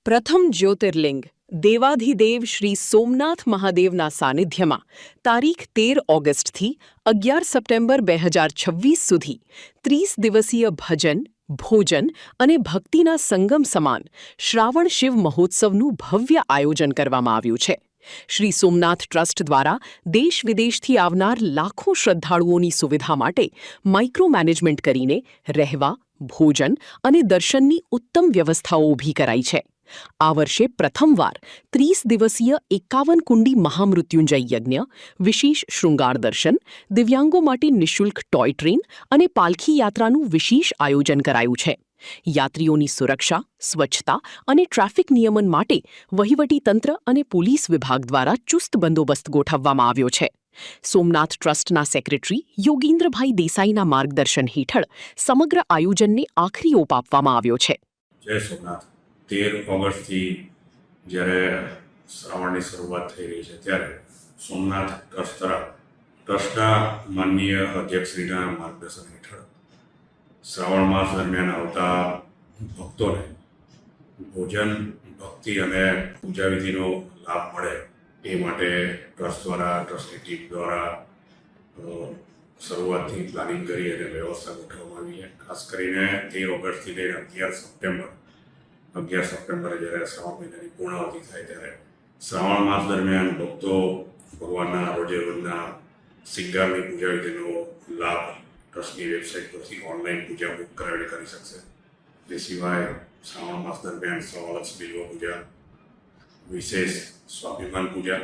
પ્રથમ જ્યોતિર્લિંગ દેવાધિદેવ શ્રી સોમનાથ મહાદેવના સાનિધ્યમાં તારીખ 13 ઓગસ્ટથી 11 સપ્ટેમ્બર 2026 સુધી 30 દિવસીય ભજન, ભોજન અને ભક્તિના સંગમ સમાન શ્રાવણ શિવ મહોત્સવનું ભવ્ય આયોજન કરવામાં આવ્યું છે. શ્રી સોમનાથ ટ્રસ્ટ દ્વારા દેશ વિદેશથી આવનાર લાખો શ્રદ્ધાળુઓની સુવિધા માટે માઇક્રો મેનેજમેન્ટ કરીને રહેવા, ભોજન અને દર્શનની ઉત્તમ વ્યવસ્થાઓ ઊભી કરાઈ છે. આ વર્ષે પ્રથમવાર 30 દિવસીય 51 કુંડી મહામૃત્યુંજય યજ્ઞ, વિશેષ શૃંગાર દર્શન, દિવ્યાંગો માટે નિઃશુલ્ક ટોય ટ્રેન અને પાલખી યાત્રાનું વિશેષ આયોજન કરાયું છે. યાત્રીઓની સુરક્ષા, સ્વચ્છતા અને ટ્રાફિક નિયમન માટે વહીવટીતંત્ર અને પોલીસ વિભાગ દ્વારા ચુસ્ત બંદોબસ્ત ગોઠવવામાં આવ્યો છે. સોમનાથ ટ્રસ્ટના સેક્રેટરી યોગીન્દ્રભાઈ દેસાઈના માર્ગદર્શન હેઠળ સમગ્ર આયોજનને આખરી ઓપ આપવામાં આવ્યો છે. જય સોમનાથ. 13 ઓગસ્ટથી જ્યારે શ્રાવણની શરૂઆત થઈ રહી છે ત્યારે સોમનાથ ટ્રસ્ટ તરફ ટ્રસ્ટના માનનીય અધ્યક્ષશ્રીના માર્ગદર્શન હેઠળ શ્રાવણ માસ દરમિયાન આવતા ભક્તોને ભોજન, ભક્તિ અને પૂજા વિધિનો લાભ મળે એ માટે ટ્રસ્ટ દ્વારા, ટ્રસ્ટની ટીમ દ્વારા શરૂઆતથી પ્લાનિંગ કરી અને વ્યવસ્થા ગોઠવવામાં આવી છે. ખાસ કરીને 13 ઓગસ્ટથી લઈને 11 સપ્ટેમ્બરે જ્યારે શ્રાવણ મહિનાની પૂર્ણાવતિ થાય ત્યારે શ્રાવણ માસ દરમિયાન ભક્તો ભગવાનના રોજે રોજના શિંગારની પૂજા વિધિનો લાભ ટ્રસ્ટની વેબસાઇટ પરથી ઓનલાઈન પૂજા બુક કરાવીને કરી શકશે. તે સિવાય શ્રાવણ માસ દરમિયાન સવાલક્ષ બિલ્વ પૂજા, વિશેષ સ્વાભિમાન પૂજા,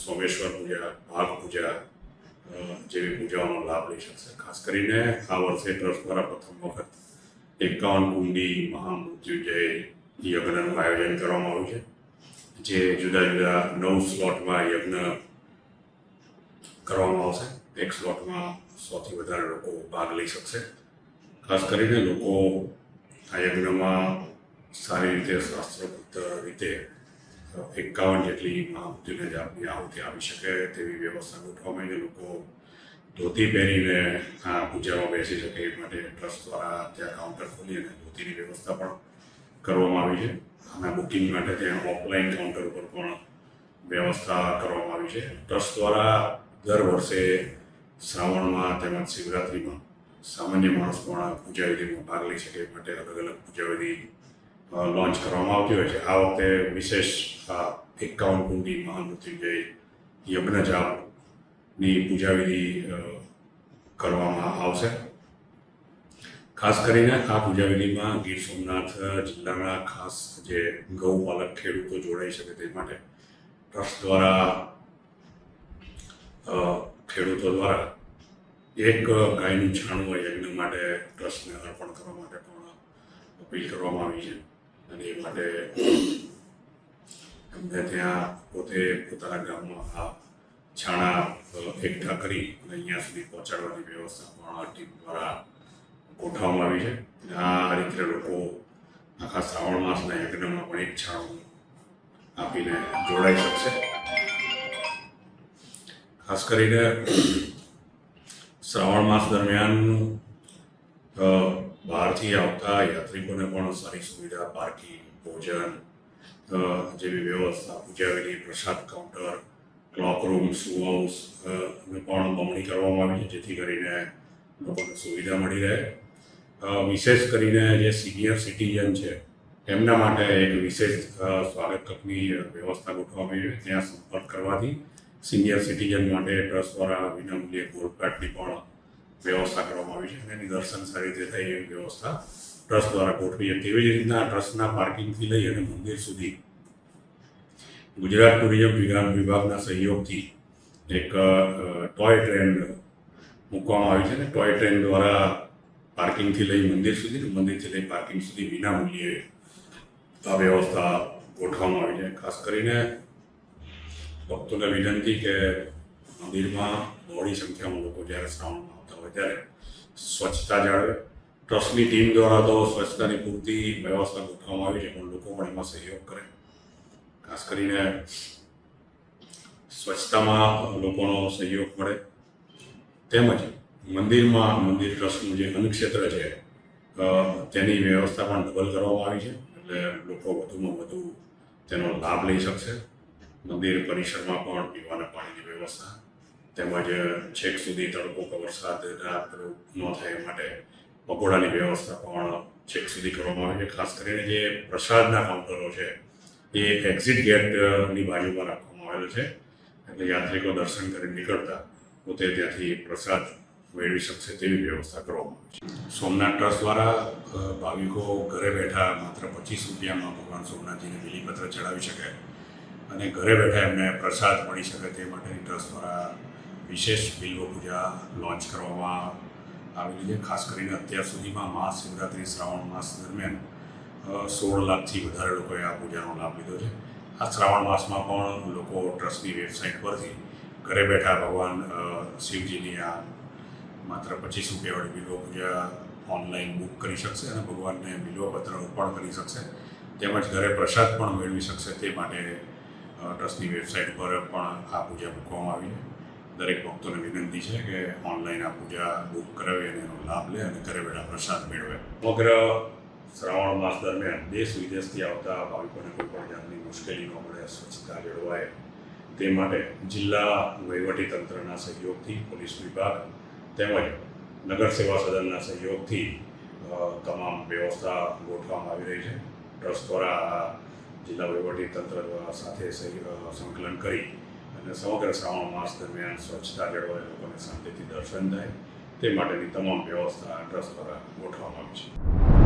સોમેશ્વર પૂજા, ભાગ પૂજા જેવી પૂજાઓનો લાભ લઈ શકશે. ખાસ કરીને આ વર્ષે ટ્રસ્ટ દ્વારા પ્રથમ વખત 51 કુંડી મહામૃત્યુંજય યજ્ઞનું આયોજન કરવામાં આવ્યું છે, જે જુદા જુદા 9 સ્લોટમાં યજ્ઞ કરવામાં આવશે. એક સ્લોટમાં 100થી વધારે લોકો ભાગ લઈ શકશે. ખાસ કરીને લોકો આ યજ્ઞમાં સારી રીતે શાસ્ત્રોક્ત રીતે 51 જેટલી મહામૃત્યુને જાપની આહુતિ આપી શકે તેવી વ્યવસ્થા ગોઠવવામાં આવી. લોકો ધોતી પહેરીને આ પૂજામાં બેસી શકે એ માટે ટ્રસ્ટ દ્વારા ત્યાં કાઉન્ટર ખોલી અને ધોતીની વ્યવસ્થા પણ કરવામાં આવી છે. આના બુકિંગ માટે ત્યાં ઓફલાઈન કાઉન્ટર ઉપર પણ વ્યવસ્થા કરવામાં આવી છે. ટ્રસ્ટ દ્વારા દર વર્ષે શ્રાવણમાં તેમજ શિવરાત્રિમાં સામાન્ય માણસ પણ પૂજા વિધિમાં ભાગ લઈ શકે એ માટે અલગ અલગ પૂજા વિધિ લોન્ચ કરવામાં આવતી હોય છે. આ વખતે વિશેષ 51 કુંડી મહામૃત્યુંજય યજ્ઞ જાપની પૂજા વિધિ કરવામાં આવશે. ખાસ કરીને આ પૂજા વિધિમાં ગીર સોમનાથ જિલ્લાના ખાસ જે ગૌપાલક ખેડૂતો જોડાઈ શકે તે માટે ટ્રસ્ટ દ્વારા ખેડૂતો દ્વારા એક ગાયનું છાણું યજ્ઞ માટે ટ્રસ્ટને અર્પણ કરવા માટે પણ અપીલ કરવામાં આવી છે. અને એ માટે એમને ત્યાં પોતે પોતાના ગામમાં આ છાણા એકઠા કરી અને અહીંયા સુધી પહોંચાડવાની વ્યવસ્થા પણ ટીમ દ્વારા ગોઠવવામાં આવી છે. આ રીતે લોકો આખા શ્રાવણ માસના યજ્ઞમાં પણ એક છાણું આપીને જોડાઈ શકશે. ખાસ કરીને શ્રાવણ માસ દરમિયાન બહારથી આવતા યાત્રિકોને પણ સારી સુવિધા, પાર્કિંગ, ભોજન જેવી વ્યવસ્થા, પૂજા વિધિ, પ્રસાદ કાઉન્ટર, ક્લોક રૂમ, શૂ હાઉસ ને પણ બમણી કરવામાં આવી છે, જેથી કરીને લોકોને સુવિધા મળી રહે. વિશેષ કરીને જે સિનિયર સિટીઝન છે એમના માટે એક વિશેષ સ્વાગત કપની વ્યવસ્થા ગોઠવવામાં આવી છે. ત્યાં સંપર્ક કરવાથી સિનિયર સિટીઝન માટે ટ્રસ્ટ દ્વારા વિનામૂલ્યે ગોલ્ડ કાર્ડની પણ વ્યવસ્થા કરવામાં આવી છે અને એની દર્શન સારી રીતે થાય એવી વ્યવસ્થા ટ્રસ્ટ દ્વારા ગોઠવી છે. તેવી જ રીતના ટ્રસ્ટના પાર્કિંગથી લઈ અને મંદિર સુધી ગુજરાત ટુરિઝમ વિભાગના સહયોગથી એક ટોય ટ્રેન મૂકવામાં આવી છે અને ટોય ટ્રેન દ્વારા પાર્કિંગથી લઈ મંદિર સુધી, મંદિરથી લઈ પાર્કિંગ સુધી વિનામૂલ્યે આ વ્યવસ્થા ગોઠવવામાં આવી છે. ખાસ કરીને ભક્તોને વિનંતી કે મંદિરમાં બહોળી સંખ્યામાં લોકો જ્યારે શ્રાવણમાં આવતા હોય ત્યારે સ્વચ્છતા જાળવે. ટ્રસ્ટની ટીમ દ્વારા તો સ્વચ્છતાની પૂરતી વ્યવસ્થા ગોઠવવામાં આવી છે, પણ લોકો પણ એમાં સહયોગ કરે. ખાસ કરીને સ્વચ્છતામાં લોકોનો સહયોગ મળે. તેમજ મંદિર ટ્રસ્ટનું જે અન્નક્ષેત્ર છે તેની વ્યવસ્થા પણ ડબલ કરવામાં આવી છે. એટલે લોકો વધુમાં વધુ તેનો લાભ લઈ શકશે. મંદિર પરિસરમાં પણ પીવાના પાણીની વ્યવસ્થા તેમજ છેક સુધી તડકો કે વરસાદના ન થાય એ માટે પકોડાની વ્યવસ્થા પણ છેક સુધી કરવામાં આવે છે. ખાસ કરીને જે પ્રસાદના કાઉન્ટરો છે એ એક્ઝિટ ગેટની બાજુમાં રાખવામાં આવેલો છે, એટલે યાત્રિકો દર્શન કરી નીકળતા પોતે ત્યાંથી પ્રસાદ મેળવી શકશે તેવી વ્યવસ્થા કરવામાં આવી છે. સોમનાથ ટ્રસ્ટ દ્વારા ભાવિકો ઘરે બેઠા માત્ર 25 રૂપિયામાં ભગવાન સોમનાથજીને બિલીપત્ર ચડાવી શકે અને ઘરે બેઠા એમને પ્રસાદ મળી શકે તે માટેની ટ્રસ્ટ દ્વારા વિશેષ બિલ્વ પૂજા લોન્ચ કરવામાં આવેલી છે. ખાસ કરીને અત્યાર સુધીમાં મહાશિવરાત્રિ શ્રાવણ માસ દરમિયાન 16 લાખથી વધારે લોકોએ આ પૂજાનો લાભ લીધો છે. આ શ્રાવણ માસમાં પણ લોકો ટ્રસ્ટની વેબસાઇટ પરથી ઘરે બેઠા ભગવાન શિવજીની આ માત્ર 25 રૂપિયાવાળી બિલ્વ પૂજા ઓનલાઈન બુક કરી શકશે અને ભગવાનને બિલ્વપત્ર અર્પણ કરી શકશે તેમજ ઘરે પ્રસાદ પણ મેળવી શકશે. તે માટે ટ્રસ્ટની વેબસાઇટ પર પણ આ પૂજા મૂકવામાં આવી છે. દરેક ભક્તોને વિનંતી છે કે ઓનલાઈન આ પૂજા બુક કરાવી અને એનો લાભ લે અને ઘરે બેઠા પ્રસાદ મેળવે. સમગ્ર શ્રાવણ માસ દરમિયાન દેશ વિદેશથી આવતા ભાવિકોને કોઈ પણ જાતની મુશ્કેલી ન પડે, સ્વચ્છતા જળવાય તે માટે જિલ્લા વહીવટીતંત્રના સહયોગથી પોલીસ વિભાગ તેમજ નગર સેવા સદનના સહયોગથી તમામ વ્યવસ્થા ગોઠવવામાં આવી રહી છે. ટ્રસ્ટ દ્વારા જિલ્લા વહીવટીતંત્ર દ્વારા સાથે સંકલન કરી અને સમગ્ર શ્રાવણ માસ દરમિયાન સ્વચ્છતા જળવાય, લોકોને શાંતિથી દર્શન થાય તે માટેની તમામ વ્યવસ્થા ટ્રસ્ટ દ્વારા ગોઠવવામાં આવી છે.